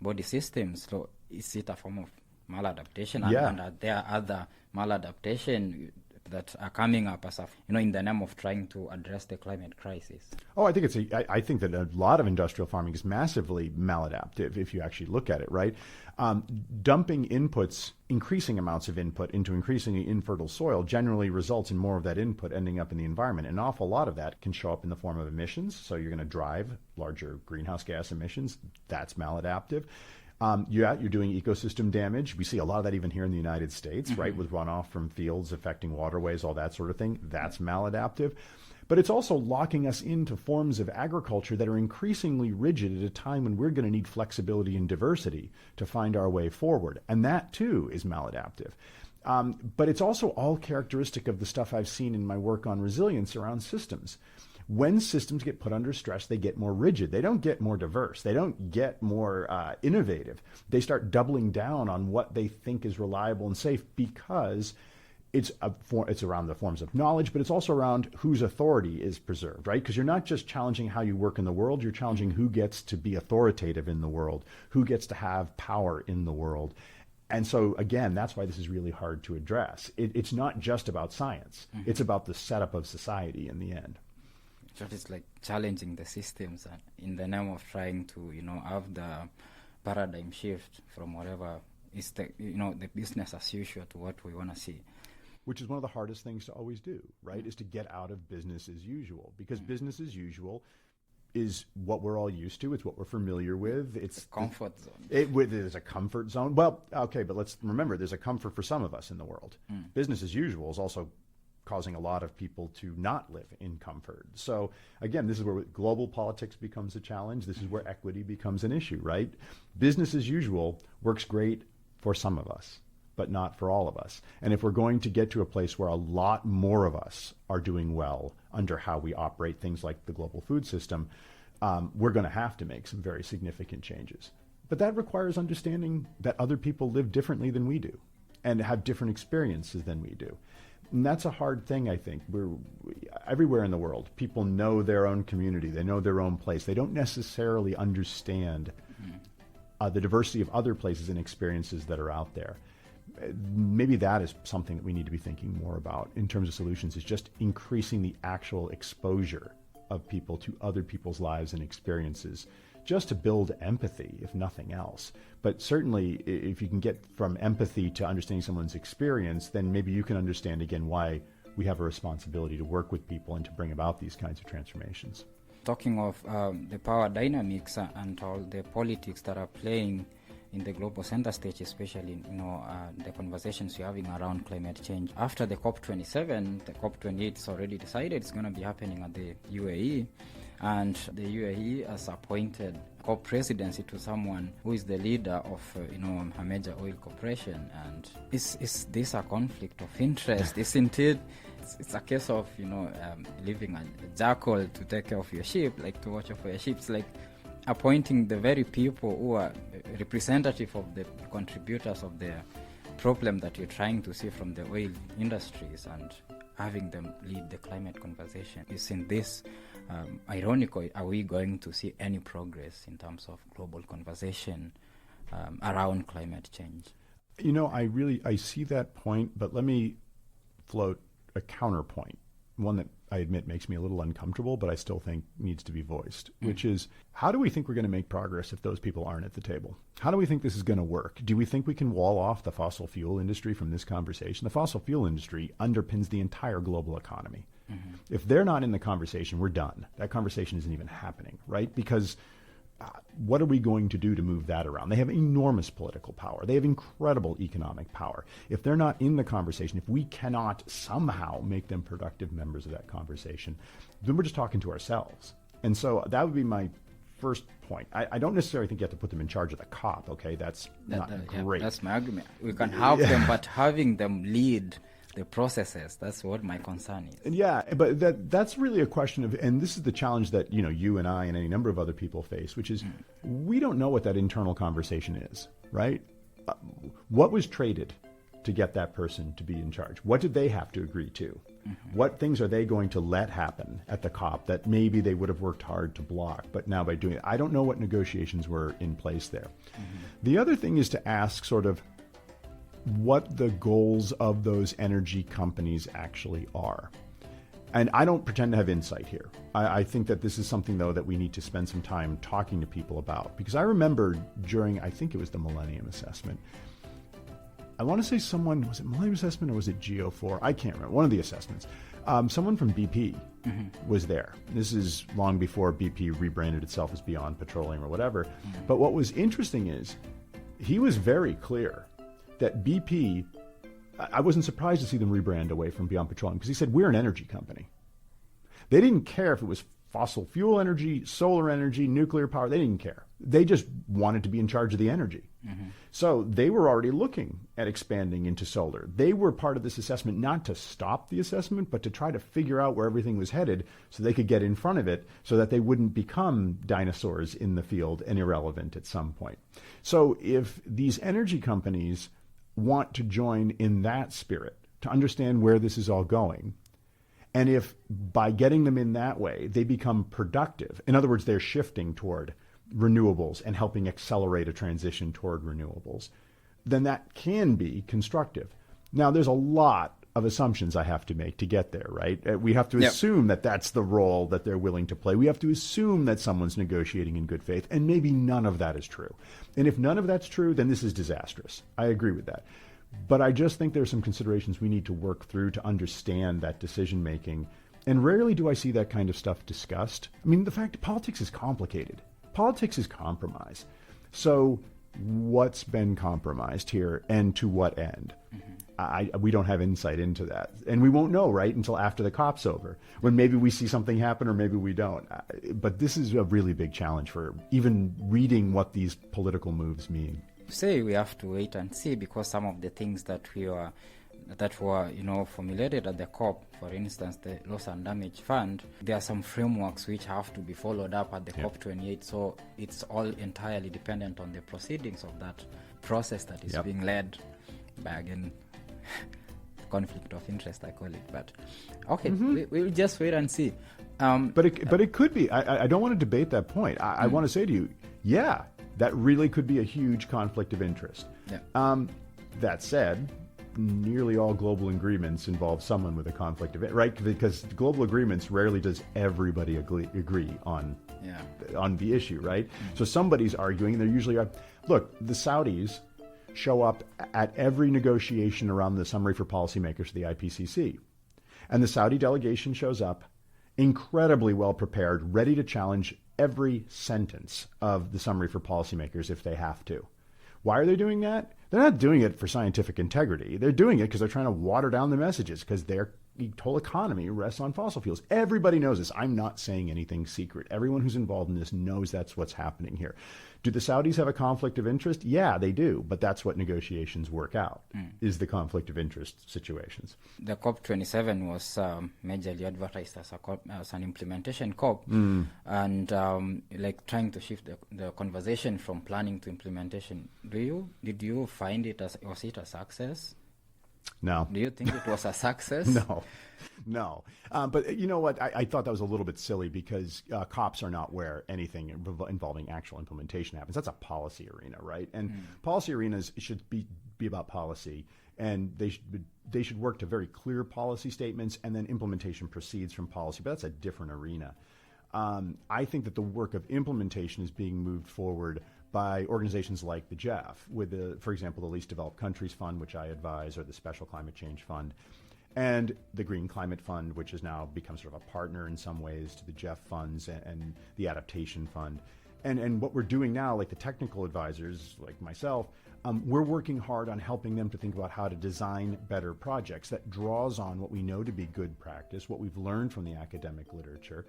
body systems. So is it a form of maladaptation? And are there other maladaptation that are coming up as in the name of trying to address the climate crisis? Oh, I think I think that a lot of industrial farming is massively maladaptive if you actually look at it, right? Dumping inputs, increasing amounts of input into increasingly infertile soil generally results in more of that input ending up in the environment. An awful lot of that can show up in the form of emissions. So you're going to drive larger greenhouse gas emissions. That's maladaptive. You're doing ecosystem damage. We see a lot of that even here in the United States, right, with runoff from fields affecting waterways, all that sort of thing. That's maladaptive. But it's also locking us into forms of agriculture that are increasingly rigid at a time when we're going to need flexibility and diversity to find our way forward. And that, too, is maladaptive. But it's also all characteristic of the stuff I've seen in my work on resilience around systems. When systems get put under stress, they get more rigid. They don't get more diverse. They don't get more innovative. They start doubling down on what they think is reliable and safe because it's around the forms of knowledge, but it's also around whose authority is preserved, right? Because you're not just challenging how you work in the world, you're challenging who gets to be authoritative in the world, who gets to have power in the world. And so, again, that's why this is really hard to address. It's not just about science. It's about the setup of society in the end. So it's like challenging the systems in the name of trying to, have the paradigm shift from whatever is the business as usual to what we want to see. Which is one of the hardest things to always do, right? Is to get out of business as usual, because business as usual is what we're all used to. It's what we're familiar with. It's a comfort zone. It is a comfort zone. Well, okay, but let's remember there's a comfort for some of us in the world. Business as usual is also causing a lot of people to not live in comfort. So again, this is where global politics becomes a challenge. This is where equity becomes an issue, right? Business as usual works great for some of us, but not for all of us. And if we're going to get to a place where a lot more of us are doing well under how we operate things like the global food system, we're going to have to make some very significant changes. But that requires understanding that other people live differently than we do and have different experiences than we do. And that's a hard thing, I think. Everywhere in the world, people know their own community. They know their own place. They don't necessarily understand the diversity of other places and experiences that are out there. Maybe that is something that we need to be thinking more about in terms of solutions, is just increasing the actual exposure of people to other people's lives and experiences, just to build empathy, if nothing else. But certainly, if you can get from empathy to understanding someone's experience, then maybe you can understand again why we have a responsibility to work with people and to bring about these kinds of transformations. Talking of the power dynamics and all the politics that are playing in the global center stage, especially the conversations we're having around climate change. After the COP27, the COP28 is already decided it's going to be happening at the UAE, and the UAE has appointed co-presidency to someone who is the leader of a major oil corporation. And is this a conflict of interest? Isn't it? It's a case of leaving a jackal to take care of your sheep, like to watch over your sheep. It's like appointing the very people who are representative of the contributors of the problem that you're trying to see from the oil industries and having them lead the climate conversation. Isn't this ironic? Are we going to see any progress in terms of global conversation around climate change? I see that point, but let me float a counterpoint, one that I admit makes me a little uncomfortable, but I still think needs to be voiced, which is, how do we think we're going to make progress if those people aren't at the table? How do we think this is going to work? Do we think we can wall off the fossil fuel industry from this conversation? The fossil fuel industry underpins the entire global economy. If they're not in the conversation, we're done. That conversation isn't even happening, right? Because what are we going to do to move that around? They have enormous political power. They have incredible economic power. If they're not in the conversation, if we cannot somehow make them productive members of that conversation, then we're just talking to ourselves. And so that would be my first point. I don't necessarily think you have to put them in charge of the COP, okay? That's not great. That's my argument. We can have them, but having them lead the processes, that's what my concern is. Yeah, but that's really a question of, and this is the challenge that you and I and any number of other people face, which is we don't know what that internal conversation is, right? What was traded to get that person to be in charge? What did they have to agree to? What things are they going to let happen at the COP that maybe they would have worked hard to block, but now by doing it, I don't know what negotiations were in place there. The other thing is to ask sort of what the goals of those energy companies actually are. And I don't pretend to have insight here. I think that this is something, though, that we need to spend some time talking to people about. Because I remember during, I think it was the Millennium Assessment, I want to say someone, was it Millennium Assessment or was it GEO4? I can't remember, one of the assessments. Someone from BP was there. This is long before BP rebranded itself as Beyond Petroleum or whatever. But what was interesting is he was very clear that BP, I wasn't surprised to see them rebrand away from Beyond Petroleum, because he said, we're an energy company. They didn't care if it was fossil fuel energy, solar energy, nuclear power. They didn't care. They just wanted to be in charge of the energy. So they were already looking at expanding into solar. They were part of this assessment not to stop the assessment, but to try to figure out where everything was headed so they could get in front of it so that they wouldn't become dinosaurs in the field and irrelevant at some point. So if these energy companies want to join in that spirit, to understand where this is all going, and if by getting them in that way, they become productive, in other words, they're shifting toward renewables and helping accelerate a transition toward renewables, then that can be constructive. Now, there's a lot of assumptions I have to make to get there, right? We have to assume that that's the role that they're willing to play. We have to assume that someone's negotiating in good faith, and maybe none of that is true. And if none of that's true, then this is disastrous. I agree with that. But I just think there's some considerations we need to work through to understand that decision making. And rarely do I see that kind of stuff discussed. I mean, the fact politics is complicated. Politics is compromise. So what's been compromised here and to what end? We don't have insight into that. And we won't know, right, until after the COP's over, when maybe we see something happen or maybe we don't. But this is a really big challenge for even reading what these political moves mean. Say we have to wait and see, because some of the things that were formulated at the COP, for instance, the loss and damage fund, there are some frameworks which have to be followed up at the COP28. So it's all entirely dependent on the proceedings of that process that is being led by, again, conflict of interest, I call it. But okay, we'll just wait and see. But it could be. I don't want to debate that point. I want to say to you, that really could be a huge conflict of interest. That said, nearly all global agreements involve someone with a conflict of interest, right? Because global agreements rarely does everybody agree on the issue, right? So somebody's arguing, and they're usually, look, the Saudis show up at every negotiation around the Summary for Policymakers, the IPCC. And the Saudi delegation shows up incredibly well prepared, ready to challenge every sentence of the Summary for Policymakers if they have to. Why are they doing that? They're not doing it for scientific integrity. They're doing it because they're trying to water down the messages, because their whole economy rests on fossil fuels. Everybody knows this. I'm not saying anything secret. Everyone who's involved in this knows that's what's happening here. Do the Saudis have a conflict of interest? Yeah, they do. But that's what negotiations work out, is the conflict of interest situations. The COP27 was majorly advertised as an implementation COP, and trying to shift the conversation from planning to implementation. Did you find it was it a success? No. Do you think it was a success? No. But you know what? I thought that was a little bit silly, because COPs are not where anything involving actual implementation happens. That's a policy arena, right? And policy arenas should be about policy, and they should work to very clear policy statements, and then implementation proceeds from policy. But that's a different arena. I think that the work of implementation is being moved forward by organizations like the GEF, with, for example, the Least Developed Countries Fund, which I advise, or the Special Climate Change Fund, and the Green Climate Fund, which has now become sort of a partner in some ways to the GEF funds, and the Adaptation Fund. And what we're doing now, like the technical advisors, like myself, we're working hard on helping them to think about how to design better projects that draws on what we know to be good practice, what we've learned from the academic literature,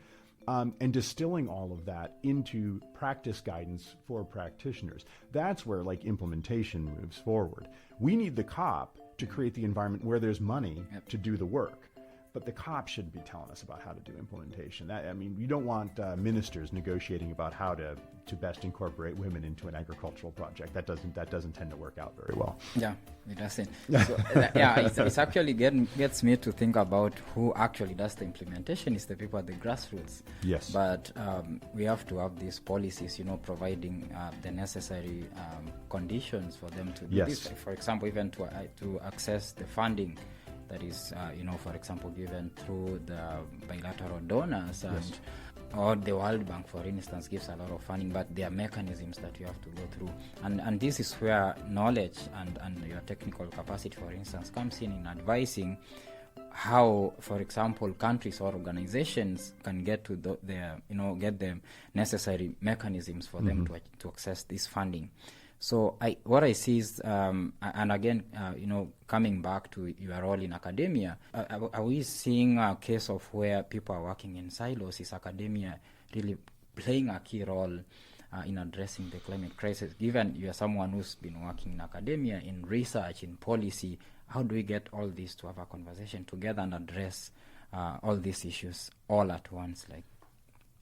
and distilling all of that into practice guidance for practitioners. That's where implementation moves forward. We need the COP to create the environment where there's money to do the work. But the COP shouldn't be telling us about how to do implementation. You don't want ministers negotiating about how to best incorporate women into an agricultural project. That doesn't tend to work out very well. Yeah, it doesn't. So, it's actually gets me to think about who actually does the implementation. Is the people at the grassroots. Yes. But we have to have these policies, providing the necessary conditions for them to do this. For example, even to access the funding that is, for example, given through the bilateral donors, or the World Bank, for instance, gives a lot of funding, but there are mechanisms that you have to go through. And this is where knowledge and your technical capacity, for instance, comes in advising how, for example, countries or organizations can get to get the necessary mechanisms for them to access this funding. So what I see is, and again, coming back to your role in academia, are we seeing a case of where people are working in silos? Is academia really playing a key role in addressing the climate crisis? Given you are someone who's been working in academia, in research, in policy, how do we get all this to have a conversation together and address all these issues all at once, like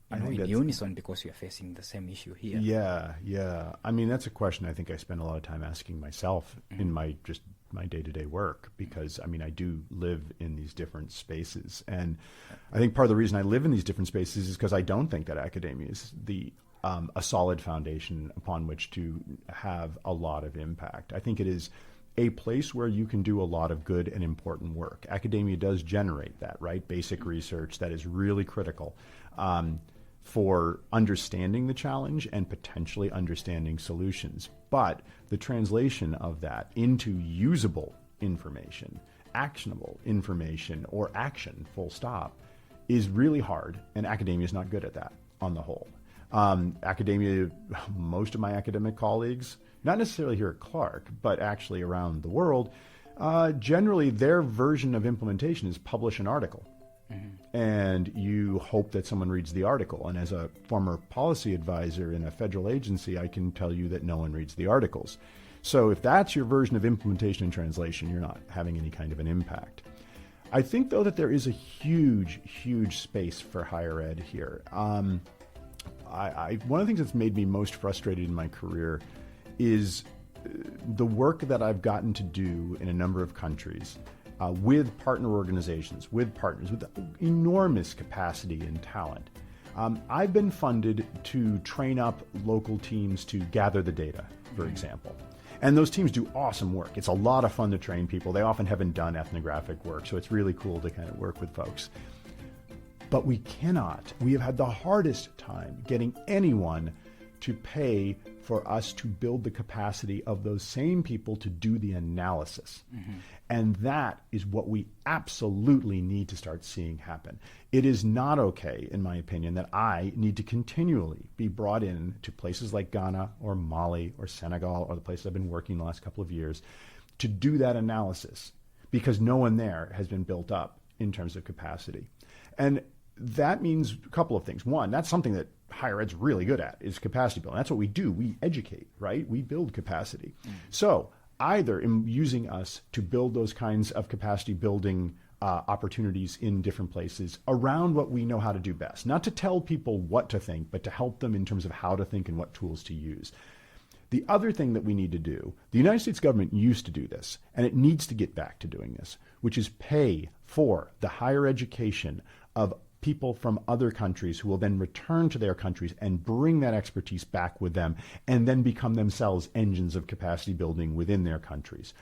in unison, because we are facing the same issue here? Yeah. I mean, that's a question I think I spend a lot of time asking myself in my day-to-day work, because I mean, I do live in these different spaces, and I think part of the reason I live in these different spaces is because I don't think that academia is a solid foundation upon which to have a lot of impact. I think it is a place where you can do a lot of good and important work. Academia does generate that, right? Basic research that is really critical for understanding the challenge and potentially understanding solutions. But the translation of that into usable information, actionable information, or action, full stop, is really hard, and academia is not good at that on the whole. Academia, most of my academic colleagues, not necessarily here at Clark, but actually around the world, generally their version of implementation is publish an article. And you hope that someone reads the article. And as a former policy advisor in a federal agency, I can tell you that no one reads the articles. So if that's your version of implementation and translation, you're not having any kind of an impact. I think, though, that there is a huge space for higher ed here. One of the things that's made me most frustrated in my career is the work that I've gotten to do in a number of countries with partner organizations, with partners with enormous capacity and talent. I've been funded to train up local teams to gather the data, for example. And those teams do awesome work. It's a lot of fun to train people. They often haven't done ethnographic work, so it's really cool to kind of work with folks. But we have had the hardest time getting anyone to pay for us to build the capacity of those same people to do the analysis. And that is what we absolutely need to start seeing happen. It is not okay, in my opinion, that I need to continually be brought in to places like Ghana or Mali or Senegal or the places I've been working the last couple of years to do that analysis, because no one there has been built up in terms of capacity. And that means a couple of things. One, that's something that higher ed's really good at, is capacity building. That's what we do. We educate, right? We build capacity. So either in using us to build those kinds of capacity building opportunities in different places around what we know how to do best, not to tell people what to think, but to help them in terms of how to think and what tools to use. The other thing that we need to do, the United States government used to do this, and it needs to get back to doing this, which is pay for the higher education of people from other countries who will then return to their countries and bring that expertise back with them and then become themselves engines of capacity building within their countries.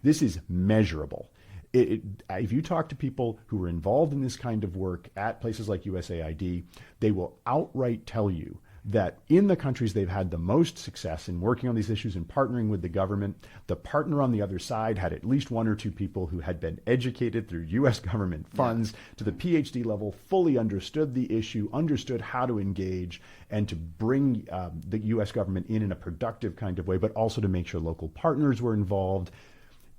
This is measurable. If you talk to people who are involved in this kind of work at places like USAID, they will outright tell you that in the countries they've had the most success in working on these issues and partnering with the government, the partner on the other side had at least one or two people who had been educated through U.S. government funds to the PhD level, fully understood the issue, understood how to engage, and to bring the U.S. government in a productive kind of way, but also to make sure local partners were involved.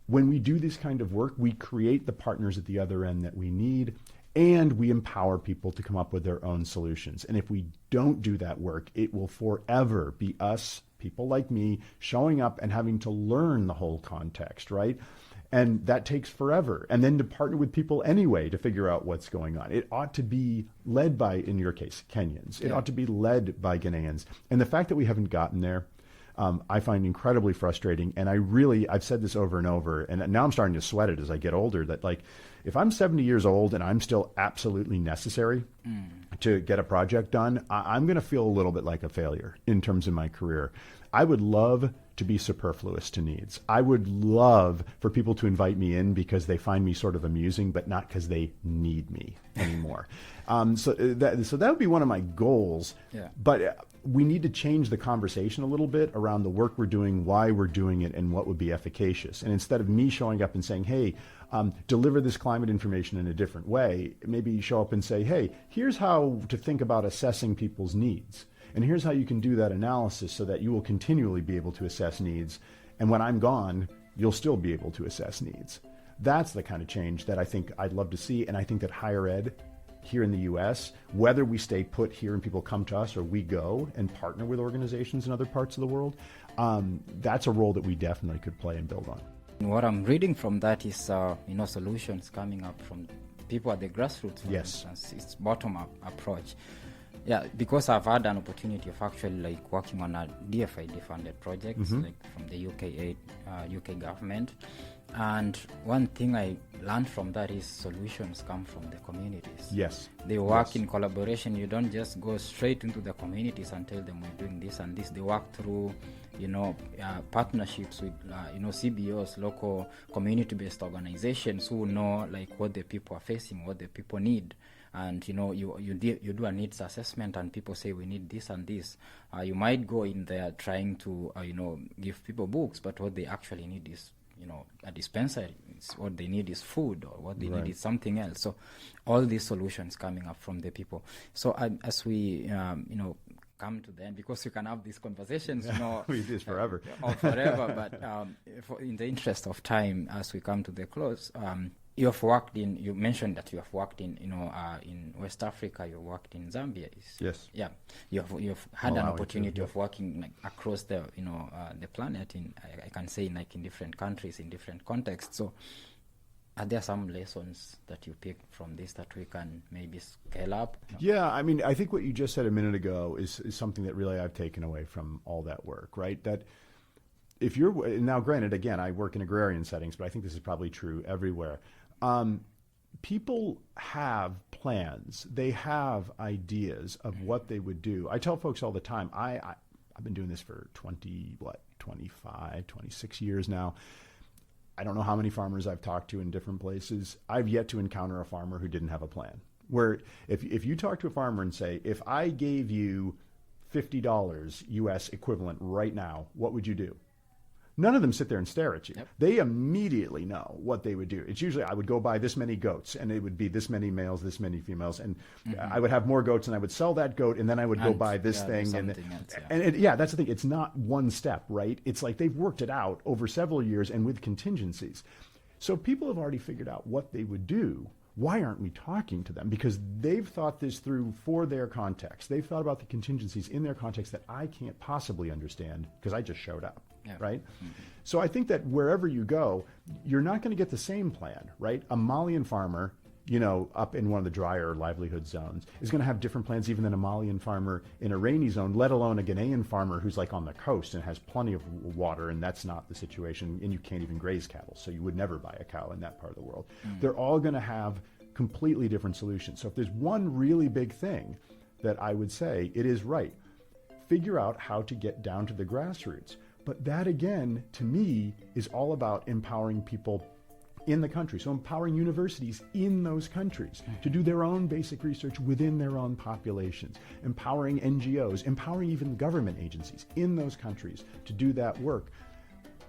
When we do this kind of work, we create the partners at the other end that we need, and we empower people to come up with their own solutions. And if we don't do that work, it will forever be us, people like me, showing up and having to learn the whole context, right? And that takes forever. And then to partner with people anyway to figure out what's going on. It ought to be led by, in your case, Kenyans. It ought to be led by Ghanaians. And the fact that we haven't gotten there, I find incredibly frustrating. And I've said this over and over, and now I'm starting to sweat it as I get older, that like, if I'm 70 years old and I'm still absolutely necessary to get a project done, I'm going to feel a little bit like a failure in terms of my career. I would love to be superfluous to needs. I would love for people to invite me in because they find me sort of amusing, but not because they need me anymore. So that would be one of my goals. Yeah. But we need to change the conversation a little bit around the work we're doing, why we're doing it, and what would be efficacious. And instead of me showing up and saying, hey, deliver this climate information in a different way, maybe show up and say, hey, here's how to think about assessing people's needs. And here's how you can do that analysis so that you will continually be able to assess needs. And when I'm gone, you'll still be able to assess needs. That's the kind of change that I think I'd love to see. And I think that higher ed here in the US, whether we stay put here and people come to us or we go and partner with organizations in other parts of the world, that's a role that we definitely could play and build on. What I'm reading from that is, solutions coming up from people at the grassroots, for instance. It's bottom-up approach. Yeah, because I've had an opportunity of actually working on a DFID-funded project, like from the UK government. And one thing I learned from that is solutions come from the communities. Yes. They work in collaboration. You don't just go straight into the communities and tell them we're doing this and this. They work through, partnerships with, CBOs, local community-based organizations who know what the people are facing, what the people need. And you do a needs assessment, and people say we need this and this. You might go in there trying to give people books, but what they actually need is a dispensary. What they need is food, or what they need is something else. So all these solutions coming up from the people. So as we come to them, because we can have these conversations, we do this forever, or forever. But in the interest of time, as we come to the close. You mentioned that you have worked in West Africa, you worked in Zambia. Yes. Yeah. You've had an opportunity of working across the planet I can say in different countries, in different contexts. So are there some lessons that you pick from this that we can maybe scale up? Yeah, I mean, I think what you just said a minute ago is something that really I've taken away from all that work, right? That if you're, now granted, again, I work in agrarian settings, but I think this is probably true everywhere. People have plans. They have ideas of what they would do. I tell folks all the time, I've been doing this for 25, 26 years now. I don't know how many farmers I've talked to in different places. I've yet to encounter a farmer who didn't have a plan. Where if you talk to a farmer and say, if I gave you $50 US equivalent right now, what would you do? None of them sit there and stare at you. Yep. They immediately know what they would do. It's usually, I would go buy this many goats, and it would be this many males, this many females, and I would have more goats, and I would sell that goat, and then I would go buy this thing. That's the thing. It's not one step, right? It's like they've worked it out over several years and with contingencies. So people have already figured out what they would do. Why aren't we talking to them? Because they've thought this through for their context. They've thought about the contingencies in their context that I can't possibly understand because I just showed up. Yeah. Right? So I think that wherever you go, you're not going to get the same plan, right? A Malian farmer, up in one of the drier livelihood zones is going to have different plans even than a Malian farmer in a rainy zone, let alone a Ghanaian farmer who's on the coast and has plenty of water, and that's not the situation, and you can't even graze cattle, so you would never buy a cow in that part of the world. They're all going to have completely different solutions. So if there's one really big thing that I would say, it is figure out how to get down to the grassroots. But that, again, to me, is all about empowering people in the country. So empowering universities in those countries to do their own basic research within their own populations, empowering NGOs, empowering even government agencies in those countries to do that work.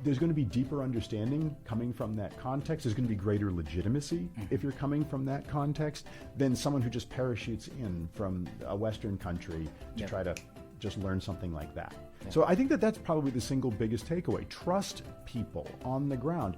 There's going to be deeper understanding coming from that context. There's going to be greater legitimacy if you're coming from that context than someone who just parachutes in from a Western country to try to just learn something like that. So I think that that's probably the single biggest takeaway. Trust people on the ground.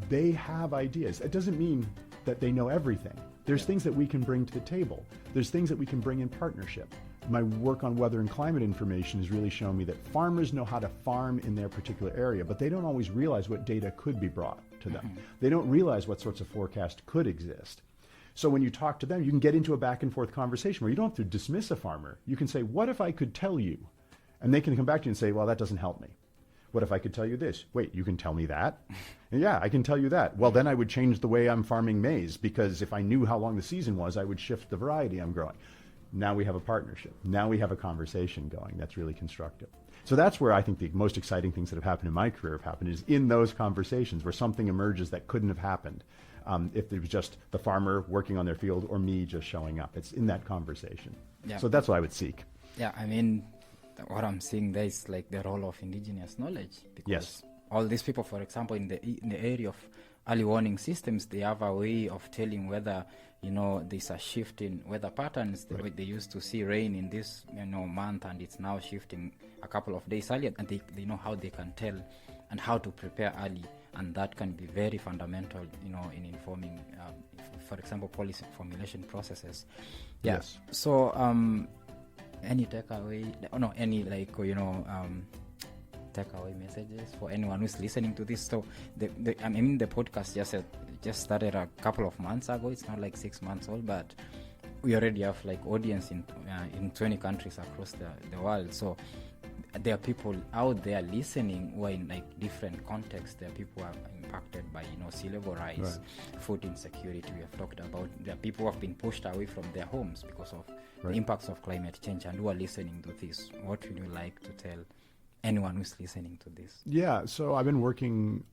They have ideas. It doesn't mean that they know everything. There's things that we can bring to the table. There's things that we can bring in partnership. My work on weather and climate information has really shown me that farmers know how to farm in their particular area, but they don't always realize what data could be brought to them. They don't realize what sorts of forecast could exist. So when you talk to them, you can get into a back and forth conversation where you don't have to dismiss a farmer. You can say, what if I could tell you? And they can come back to you and say, well, that doesn't help me. What if I could tell you this? Wait, you can tell me that? And yeah, I can tell you that. Well, then I would change the way I'm farming maize, because if I knew how long the season was, I would shift the variety I'm growing. Now we have a partnership. Now we have a conversation going that's really constructive. So that's where I think the most exciting things that have happened in my career have happened, is in those conversations where something emerges that couldn't have happened if it was just the farmer working on their field or me just showing up. It's in that conversation. Yeah. So that's what I would seek. Yeah, I mean, what I'm seeing there is the role of indigenous knowledge, because all these people, for example, in the area early warning systems, they have a way of telling whether, there's a shift in weather patterns. They used to see rain in this, month, and it's now shifting a couple of days earlier, and they know how they can tell and how to prepare early. And that can be very fundamental, in informing, for example, policy formulation processes. Yeah. Yes. So, any takeaway? Takeaway messages for anyone who's listening to this. So, the podcast just started a couple of months ago. It's not like 6 months old, but we already have audience in 20 countries across the world. So there are people out there listening who are in different contexts. There are people who are impacted by sea level rise, food insecurity. We have talked about. There are people who have been pushed away from their homes because of the impacts of climate change, and who are listening to this. What would you like to tell anyone who's listening to this? Yeah, so I've been working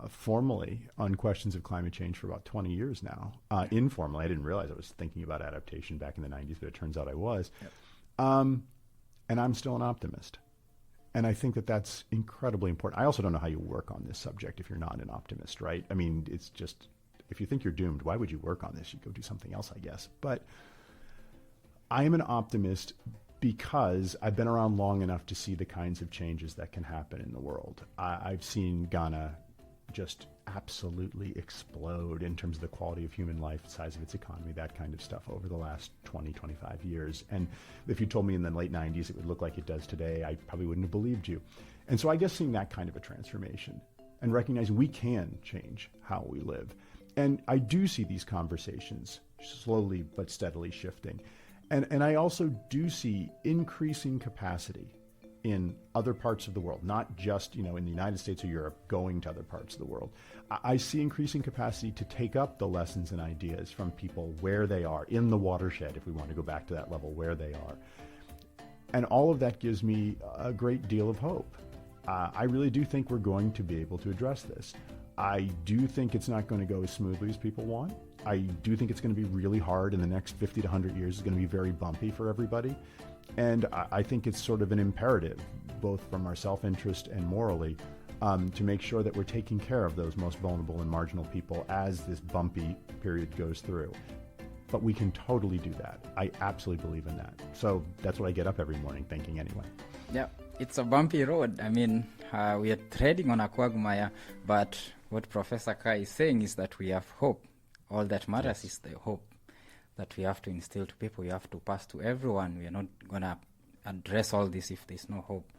formally on questions of climate change for about 20 years now. Informally, I didn't realize I was thinking about adaptation back in the 90s, but it turns out I was. Yep. And I'm still an optimist. And I think that that's incredibly important. I also don't know how you work on this subject if you're not an optimist, right? I mean, it's just, if you think you're doomed, why would you work on this? You go do something else, I guess. But I am an optimist because I've been around long enough to see the kinds of changes that can happen in the world. I've seen Ghana just absolutely explode in terms of the quality of human life, size of its economy, that kind of stuff over the last 20, 25 years. And if you told me in the late 90s it would look like it does today, I probably wouldn't have believed you. And so I guess seeing that kind of a transformation and recognizing we can change how we live. And I do see these conversations slowly but steadily shifting. And I also do see increasing capacity in other parts of the world, not just, in the United States or Europe, going to other parts of the world. I see increasing capacity to take up the lessons and ideas from people where they are, in the watershed, if we want to go back to that level, where they are. And all of that gives me a great deal of hope. I really do think we're going to be able to address this. I do think it's not going to go as smoothly as people want. I do think it's going to be really hard in the next 50 to 100 years. It's going to be very bumpy for everybody. And I think it's sort of an imperative, both from our self-interest and morally, to make sure that we're taking care of those most vulnerable and marginal people as this bumpy period goes through. But we can totally do that. I absolutely believe in that. So that's what I get up every morning thinking anyway. Yeah, it's a bumpy road. I mean, we are treading on a quagmire, but what Professor Carr is saying is that we have hope. All that matters is the hope that we have to instill to people. We have to pass to everyone. We are not going to address all this if there's no hope.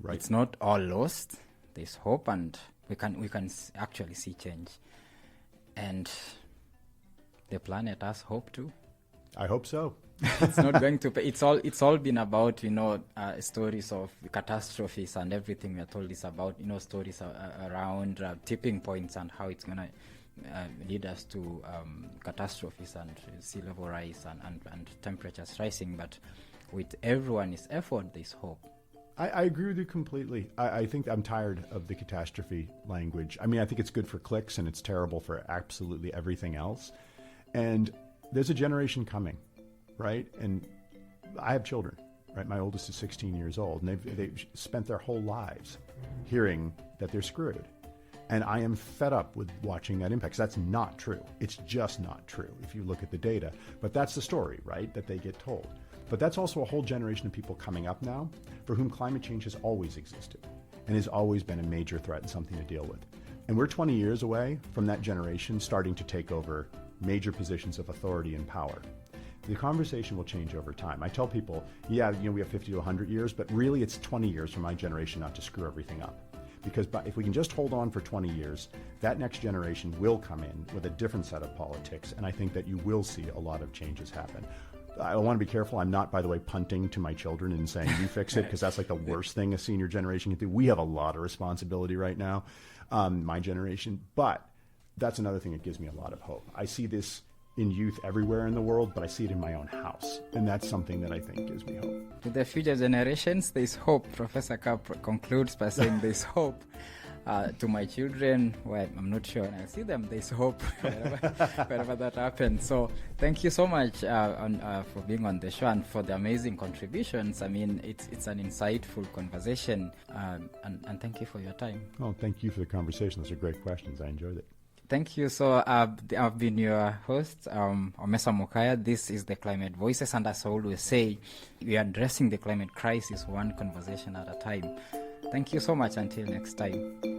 Right. It's not all lost. There's hope, and we can actually see change. And the planet has hope too. I hope so. It's not going to. It's all been about stories of catastrophes, and everything we are told is about stories around tipping points and how it's gonna lead us to catastrophes and sea level rise and temperatures rising. But with everyone's effort, there's hope. I agree with you completely. I think I'm tired of the catastrophe language. I mean, I think it's good for clicks and it's terrible for absolutely everything else. And there's a generation coming, right? And I have children, right? My oldest is 16 years old, and they've spent their whole lives hearing that they're screwed. And I am fed up with watching that impact, 'cause that's not true. It's just not true if you look at the data. But that's the story, right, that they get told. But that's also a whole generation of people coming up now for whom climate change has always existed and has always been a major threat and something to deal with. And we're 20 years away from that generation starting to take over major positions of authority and power. The conversation will change over time. I tell people, we have 50 to 100 years, but really it's 20 years for my generation not to screw everything up. Because if we can just hold on for 20 years, that next generation will come in with a different set of politics, and I think that you will see a lot of changes happen. I want to be careful. I'm not, by the way, punting to my children and saying, you fix it, because that's like the worst thing a senior generation can do. We have a lot of responsibility right now, my generation. But that's another thing that gives me a lot of hope. I see this in youth everywhere in the world, but I see it in my own house. And that's something that I think gives me hope. To the future generations, there's hope. Professor Carr concludes by saying there's hope. To my children, well, I'm not sure when I see them, there's hope wherever that happens. So thank you so much for being on the show and for the amazing contributions. I mean, it's an insightful conversation, and thank you for your time. Oh, thank you for the conversation. Those are great questions. I enjoyed it. Thank you. So I've been your host, Omesa Mokaya. This is the Climate Voices, and as I always say, we are addressing the climate crisis one conversation at a time. Thank you so much. Until next time.